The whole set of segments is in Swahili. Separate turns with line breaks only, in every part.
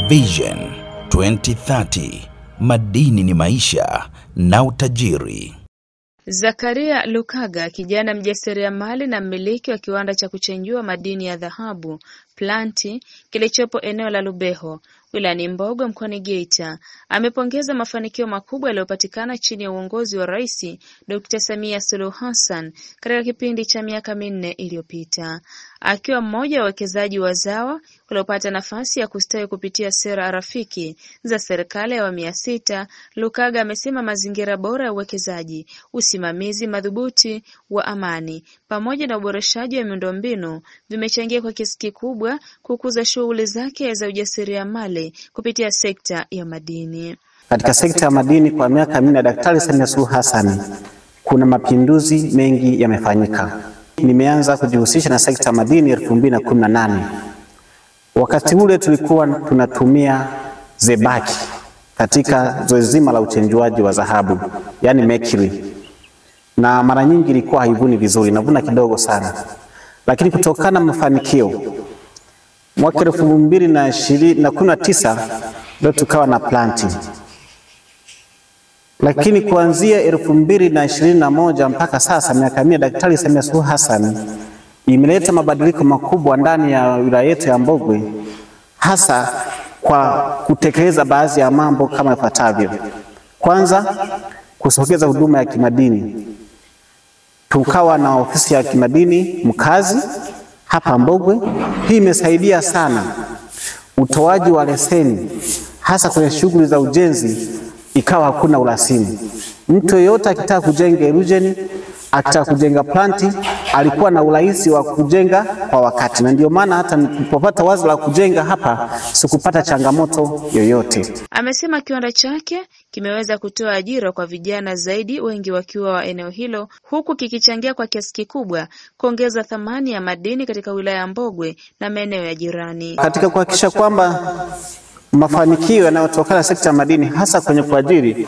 Vision 2030, madini ni maisha na utajiri.
Zakaria Lukaga, kijana mjasiriamali na mmiliki wa kiwanda cha kuchenjua madini ya dhahabu Planti kilichopo eneo la Lubeho, wilayani Mbogo mkoani Geita, amepongeza mafanikio makubwa yaliyopatikana chini ya uongozi wa Rais Dr. Samia Suluhu Hassan katika kipindi cha miaka 4 iliyopita. Akiwa mmoja wa wawekezaji wazawa waliopata nafasi ya kustawi kupitia sera rafiki za serikali ya awamu ya 6, Lukaga amesema mazingira bora ya uwekezaji, usimamizi madhubuti wa amani, pamoja na uboreshaji wa miundombinu vimechangia kwa kiasi kikubwa kukuza shughuli zake za ujasiriamali kupitia sekta ya madini.
Katika sekta ya madini kwa miaka 4 ya Daktari Samia Suluhu Hassan kuna mapinduzi mengi yamefanyika. Nimeanza kujihusisha na sekta ya madini 2018. Wakati ule tulikuwa tunatumia zebaki katika zoezi zima la uchenjuaji wa dhahabu, yani mercury. Na mara nyingi ilikuwa haivuni vizuri, inavuna kidogo sana. Lakini kutokana na mafanikio mwaka 2019 ndio tukawa na Planti. Lakini kuanzia 2021 mpaka sasa miaka 4 Daktari Samia Suluhu Hassan imeleta mabadiliko makubwa ndani ya wilaya yetu ya Mbogwe, hasa kwa kutekeleza baadhi ya mambo kama ifuatavyo. Kwanza, kusogeza huduma ya kimadini. Tukawa na ofisi ya kimadini mkazi hapa Mbogwe. Hii imesaidia sana utoaji wa leseni, hasa kwenye shughuli za ujenzi, ikawa hakuna urasimu. Mtu yeyote akitaka kujenga erujeni, akitaka kujenga Planti, alikuwa na urahisi wa kujenga kwa wakati. Na ndio maana hata nilipopata wazo la kujenga hapa sikupata changamoto yoyote.
Amesema kiwanda chake kimeweza kutoa ajira kwa vijana zaidi, wengi wakiwa wa eneo hilo, huku kikichangia kwa kiasi kikubwa kuongeza thamani ya madini katika wilaya ya Mbogwe na maeneo ya jirani.
Katika kuhakikisha kwamba mafanikio yanayotokana na sekta ya madini, hasa kwenye kuajiri,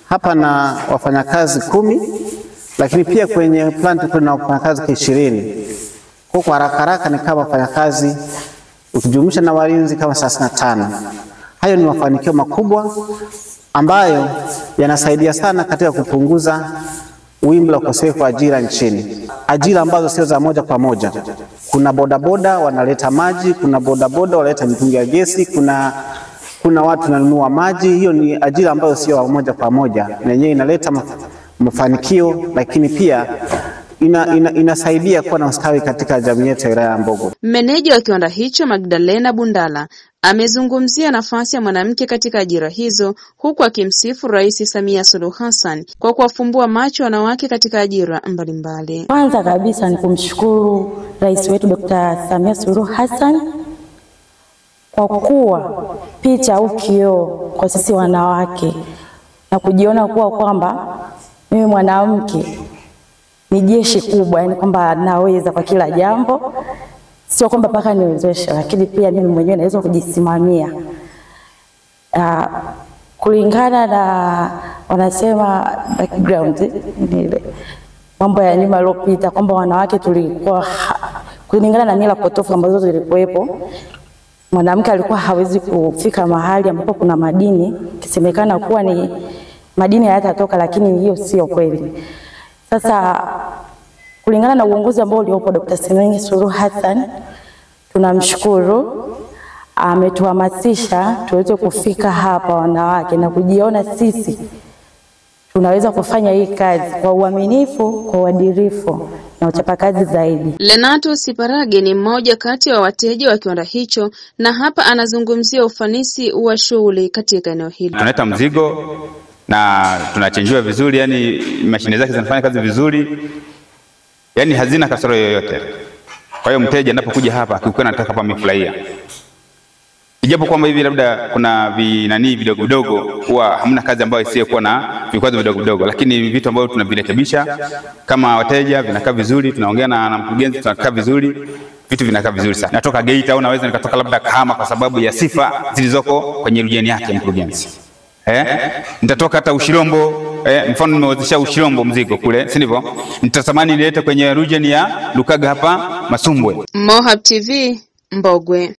hapa na wafanyakazi 10, lakini pia kwenye Planti kuna wafanyakazi 20. Kwa haraka ni kama wafanyakazi ukijumlisha na walinzi kama 35. Hayo ni mafanikio makubwa ambayo yanasaidia sana katika kupunguza wimbi la ukosefu wa ajira nchini. Ajira ambazo sio za moja kwa moja. Kuna bodaboda wanaleta maji, kuna bodaboda wanaleta mitungi ya gesi, kuna watu wananunua maji. Hiyo ni ajira ambazo sio moja kwa moja. Na yenyewe inaleta mafanikio, lakini pia inasaidia kuwa na ustawi katika jamii yetu ya wilaya ya Mbogwe.
Meneja wa kiwanda hicho Magdalena Bundala amezungumzia nafasi ya mwanamke katika ajira hizo, huku akimsifu Rais Samia Suluhu Hassan kwa kuwafumbua macho wanawake katika ajira mbalimbali.
Kwanza kabisa ni kumshukuru Rais wetu Dr. Samia Suluhu Hassan kwa kuwa picha au kioo kwa sisi wanawake na kujiona kuwa kwamba mimi mwanamke ni jeshi kubwa, yani kwamba naweza kwa kila jambo. Sio kwamba paka niwezesha, lakini pia mimi mwenyewe naweza kujisimamia. Kulingana na wanasema background ile mambo ya nyuma iliyopita, kwamba wanawake tulikuwa kulingana na mila potofu ambazo zilikuwepo, mwanamke alikuwa hawezi kufika mahali ambapo kuna madini, kisemekana kuwa ni madini hayatatoka, lakini hiyo sio kweli. Sasa kulingana na uongozi ambao uliopo Dr. Samia Suluhu Hassan, tunamshukuru, ametuhamasisha tuweze kufika hapa wanawake na kujiona sisi tunaweza kufanya hii kazi kwa uaminifu, kwa uadilifu na uchapakazi zaidi.
Lenato Siparage ni mmoja kati ya wateja wa kiwanda hicho, na hapa anazungumzia ufanisi wa shughuli katika eneo hili.
Tunaleta mzigo na tunachenjua vizuri, yani mashine zake zinafanya kazi vizuri, yani hazina kasoro yoyote. Kwa hiyo mteja anapokuja hapa akiwa anataka hapa amefurahia. Ijapo kwamba hivi labda kuna vinani vidogo vidogo, huwa hamna kazi ambayo isiyo kuwa na vikwazo vidogo vidogo, lakini vitu ambavyo tunavirekebisha kama wateja vinakaa vizuri, tunaongea na mkurugenzi tunakaa vizuri, vitu vinakaa vizuri sana. Natoka Geita au naweza nikatoka labda Kahama kwa sababu ya sifa zilizoko kwenye rujeni yake mkurugenzi. Nitatoka hata Ushirombo, mfano nimewezesha Ushirombo mzigo kule, si ndivyo? Nitatamani nilete kwenye rujeni ya Lukaga hapa Masumbwe.
Mohab TV, Mbogwe.